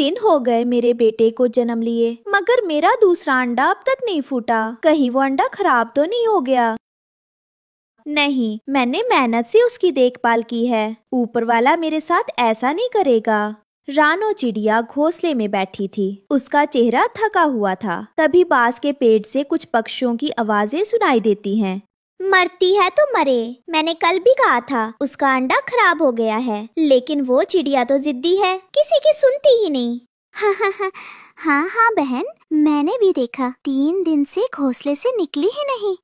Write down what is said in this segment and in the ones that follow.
दिन हो गए मेरे बेटे को जन्म लिए, मगर मेरा दूसरा अंडा अब तक नहीं फूटा। कहीं वो अंडा खराब तो नहीं हो गया? नहीं, मैंने मेहनत से उसकी देखभाल की है। ऊपर वाला मेरे साथ ऐसा नहीं करेगा। रानो चिड़िया घोंसले में बैठी थी। उसका चेहरा थका हुआ था। तभी बांस के पेड़ से कुछ पक्षियों की आवाजें सुनाई देती हैं। मरती है तो मरे, मैंने कल भी कहा था उसका अंडा खराब हो गया है, लेकिन वो चिड़िया तो जिद्दी है, किसी की सुनती ही नहीं। हाँ हाँ बहन, मैंने भी देखा, 3 दिन से घोंसले से निकली ही नहीं।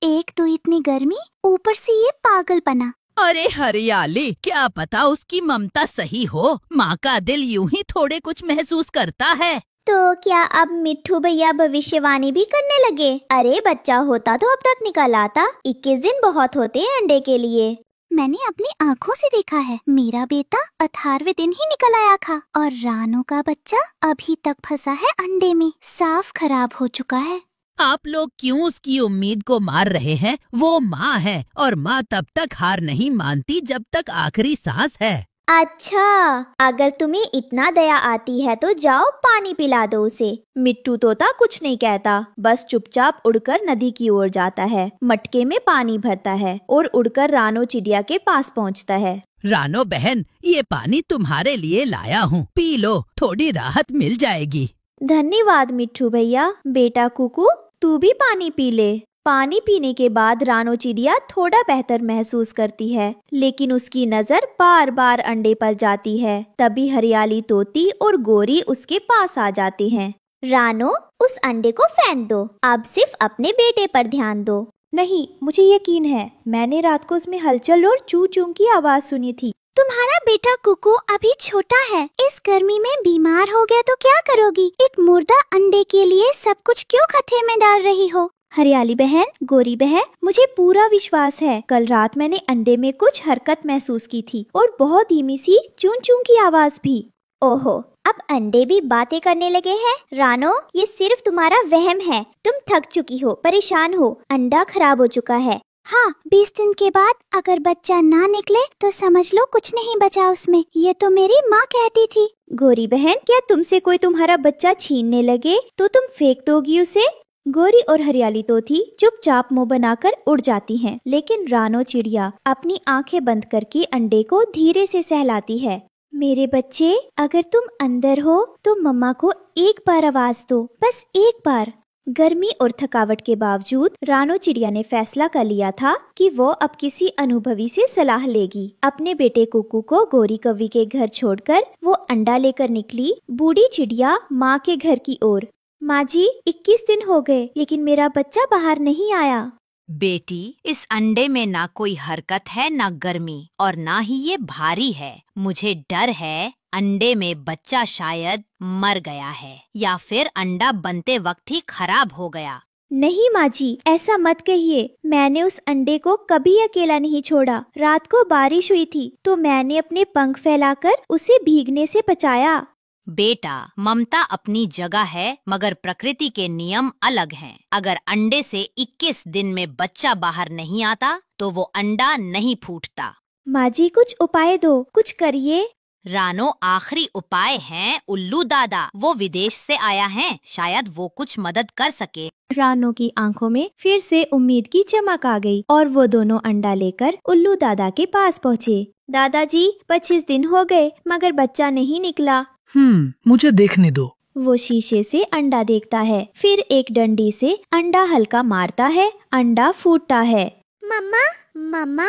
एक तो इतनी गर्मी, ऊपर से ये पागलपना। अरे हरियाली, क्या पता उसकी ममता सही हो। माँ का दिल यूं ही थोड़े कुछ महसूस करता है। तो क्या अब मिट्ठू भैया भविष्यवाणी भी करने लगे? अरे बच्चा होता तो अब तक निकल आता। 21 दिन बहुत होते हैं अंडे के लिए। मैंने अपनी आँखों से देखा है, मेरा बेटा 18वें दिन ही निकल आया था और रानो का बच्चा अभी तक फंसा है अंडे में, साफ खराब हो चुका है। आप लोग क्यों उसकी उम्मीद को मार रहे हैं? वो माँ है और माँ तब तक हार नहीं मानती जब तक आखिरी सांस है। अच्छा, अगर तुम्हें इतना दया आती है तो जाओ पानी पिला दो उसे। मिट्टू तोता कुछ नहीं कहता, बस चुपचाप उड़कर नदी की ओर जाता है, मटके में पानी भरता है और उड़कर रानो चिड़िया के पास पहुंचता है। रानो बहन, ये पानी तुम्हारे लिए लाया हूँ, पी लो, थोड़ी राहत मिल जाएगी। धन्यवाद मिट्ठू भैया। बेटा कुकू, तू भी पानी पी ले। पानी पीने के बाद रानो चिड़िया थोड़ा बेहतर महसूस करती है, लेकिन उसकी नजर बार बार अंडे पर जाती है। तभी हरियाली तोती और गोरी उसके पास आ जाते हैं। रानो, उस अंडे को फेंक दो, अब सिर्फ अपने बेटे पर ध्यान दो। नहीं, मुझे यकीन है, मैंने रात को उसमें हलचल और चू चू की आवाज सुनी थी। तुम्हारा बेटा कुकू अभी छोटा है, इस गर्मी में बीमार हो गया तो क्या करोगी? एक मुर्दा अंडे के लिए सब कुछ क्यों खतरे में डाल रही हो? हरियाली बहन, गोरी बहन, मुझे पूरा विश्वास है, कल रात मैंने अंडे में कुछ हरकत महसूस की थी और बहुत धीमी सी चूं चूं की आवाज भी। ओहो, अब अंडे भी बातें करने लगे हैं। रानो, ये सिर्फ तुम्हारा वहम है। तुम थक चुकी हो, परेशान हो, अंडा खराब हो चुका है। हाँ, 20 दिन के बाद अगर बच्चा ना निकले तो समझ लो कुछ नहीं बचा उसमें, ये तो मेरी माँ कहती थी। गोरी बहन, क्या तुमसे कोई तुम्हारा बच्चा छीनने लगे तो तुम फेंक दोगी उसे? गोरी और हरियाली तोती चुपचाप मुंह बनाकर उड़ जाती हैं, लेकिन रानो चिड़िया अपनी आंखें बंद करके अंडे को धीरे से सहलाती है। मेरे बच्चे, अगर तुम अंदर हो तो मम्मा को एक बार आवाज दो, बस एक बार। गर्मी और थकावट के बावजूद रानो चिड़िया ने फैसला कर लिया था कि वो अब किसी अनुभवी से सलाह लेगी। अपने बेटे कुकू को गोरी कौवी के घर छोड़कर वो अंडा लेकर निकली बूढ़ी चिड़िया माँ के घर की ओर। माँ जी, 21 दिन हो गए, लेकिन मेरा बच्चा बाहर नहीं आया। बेटी, इस अंडे में ना कोई हरकत है, ना गर्मी, और ना ही ये भारी है। मुझे डर है अंडे में बच्चा शायद मर गया है या फिर अंडा बनते वक्त ही खराब हो गया। नहीं माँ जी, ऐसा मत कहिए। मैंने उस अंडे को कभी अकेला नहीं छोड़ा। रात को बारिश हुई थी तो मैंने अपने पंख फैलाकर उसे भीगने से बचाया। बेटा, ममता अपनी जगह है, मगर प्रकृति के नियम अलग हैं। अगर अंडे से 21 दिन में बच्चा बाहर नहीं आता तो वो अंडा नहीं फूटता। माँ जी, कुछ उपाय दो, कुछ करिए। रानो, आखिरी उपाय है उल्लू दादा, वो विदेश से आया है, शायद वो कुछ मदद कर सके। रानो की आंखों में फिर से उम्मीद की चमक आ गई और वो दोनों अंडा लेकर उल्लू दादा के पास पहुँचे। दादाजी, 25 दिन हो गए मगर बच्चा नहीं निकला। मुझे देखने दो। वो शीशे से अंडा देखता है, फिर एक डंडी से अंडा हल्का मारता है, अंडा फूटता है। मम्मा, मम्मा,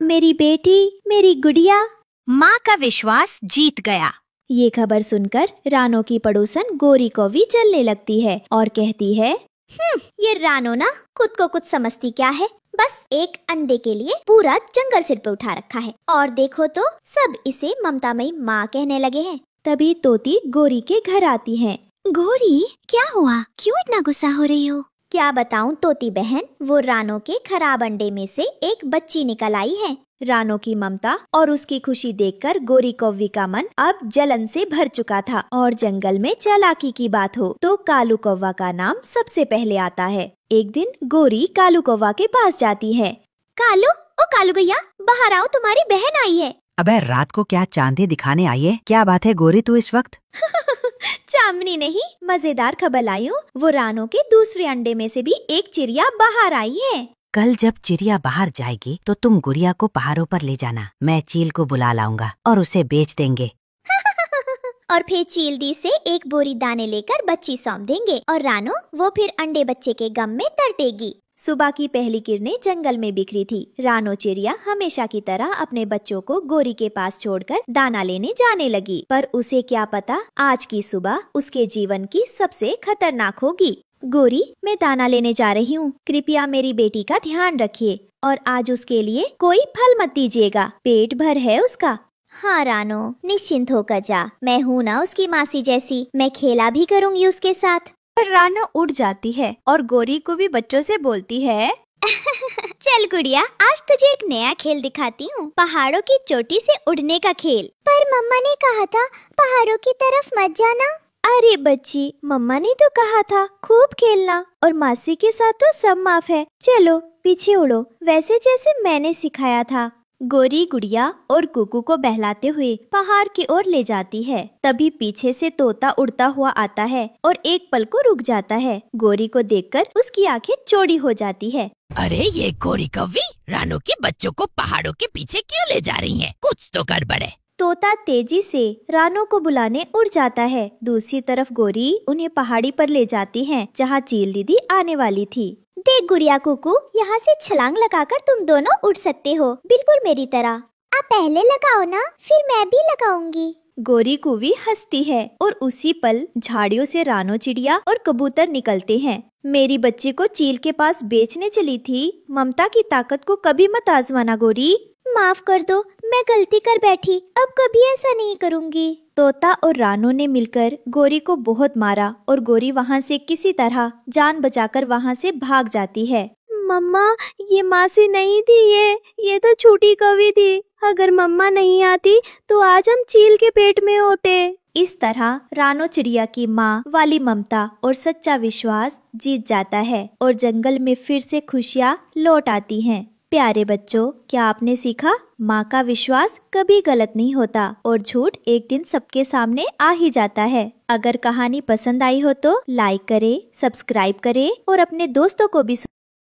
मेरी बेटी, मेरी गुड़िया। माँ का विश्वास जीत गया। ये खबर सुनकर रानो की पड़ोसन गोरी कौवी चलने लगती है और कहती है, ये रानो ना खुद को कुछ समझती क्या है, बस एक अंडे के लिए पूरा जंगल सिर पे उठा रखा है, और देखो तो सब इसे ममतामयी माँ कहने लगे हैं। तभी तोती गोरी के घर आती है। गोरी, क्या हुआ, क्यों इतना गुस्सा हो रही हो? क्या बताऊं तोती बहन, वो रानो के खराब अंडे में से एक बच्ची निकल आई है। रानो की ममता और उसकी खुशी देखकर गोरी कौवी का मन अब जलन से भर चुका था, और जंगल में चालाकी की बात हो तो कालू कौवा का नाम सबसे पहले आता है। एक दिन गोरी कालू कौवा के पास जाती है। कालू, ओ कालू भैया, बाहर आओ, तुम्हारी बहन आई है। अबे रात को क्या चांदी दिखाने आई है? क्या बात है गोरी तू इस वक्त? चांदनी नहीं, मजेदार खबर लाई हूँ। वो रानो के दूसरे अंडे में से भी एक चिड़िया बाहर आई है। कल जब चिड़िया बाहर जाएगी तो तुम गुड़िया को पहाड़ों पर ले जाना। मैं चील को बुला लाऊंगा और उसे बेच देंगे। और फिर चील दी से एक बोरी दाने लेकर बच्ची सौंप देंगे और रानो वो फिर अंडे बच्चे के गम में तरटेगी। सुबह की पहली किरणें जंगल में बिखरी थी। रानो चिड़िया हमेशा की तरह अपने बच्चों को गोरी के पास छोड़कर दाना लेने जाने लगी, पर उसे क्या पता आज की सुबह उसके जीवन की सबसे खतरनाक होगी। गोरी, मैं दाना लेने जा रही हूँ, कृपया मेरी बेटी का ध्यान रखिए और आज उसके लिए कोई फल मत दीजिएगा, पेट भर है उसका। हाँ रानो, निश्चिंत होकर जा, मैं हूँ ना उसकी मासी जैसी, मैं खेला भी करूँगी उसके साथ। पर रानो उड़ जाती है और गोरी को भी बच्चों से बोलती है, चल गुड़िया, आज तुझे एक नया खेल दिखाती हूँ, पहाड़ों की चोटी से उड़ने का खेल। पर मम्मा ने कहा था पहाड़ों की तरफ मत जाना। अरे बच्ची, मम्मा ने तो कहा था खूब खेलना और मासी के साथ तो सब माफ है। चलो पीछे उड़ो, वैसे जैसे मैंने सिखाया था। गोरी गुड़िया और कुकू को बहलाते हुए पहाड़ की ओर ले जाती है। तभी पीछे से तोता उड़ता हुआ आता है और एक पल को रुक जाता है। गोरी को देखकर उसकी आंखें चौड़ी हो जाती है। अरे ये गोरी कौवी रानो के बच्चों को पहाड़ों के पीछे क्यों ले जा रही है? कुछ तो कर बड़े। तोता तेजी से रानो को बुलाने उड़ जाता है। दूसरी तरफ गोरी उन्हें पहाड़ी पर ले जाती है जहाँ चील दीदी आने वाली थी। देख गुड़िया कुकू, यहाँ से छलांग लगाकर तुम दोनों उड़ सकते हो, बिल्कुल मेरी तरह। आप पहले लगाओ ना, फिर मैं भी लगाऊंगी। गोरी कुवी हंसती है और उसी पल झाड़ियों से रानो चिड़िया और कबूतर निकलते हैं। मेरी बच्ची को चील के पास बेचने चली थी, ममता की ताकत को कभी मत आजमाना गोरी। माफ कर दो, मैं गलती कर बैठी, अब कभी ऐसा नहीं करूँगी। तोता और रानो ने मिलकर गोरी को बहुत मारा और गोरी वहाँ से किसी तरह जान बचाकर वहाँ से भाग जाती है। मम्मा, ये मासी नहीं थी, ये तो छोटी कौवी थी। अगर मम्मा नहीं आती तो आज हम चील के पेट में होते। इस तरह रानो चिड़िया की माँ वाली ममता और सच्चा विश्वास जीत जाता है और जंगल में फिर से खुशियाँ लौट आती हैं। प्यारे बच्चों, क्या आपने सीखा? माँ का विश्वास कभी गलत नहीं होता और झूठ एक दिन सबके सामने आ ही जाता है। अगर कहानी पसंद आई हो तो लाइक करें, सब्सक्राइब करें और अपने दोस्तों को भी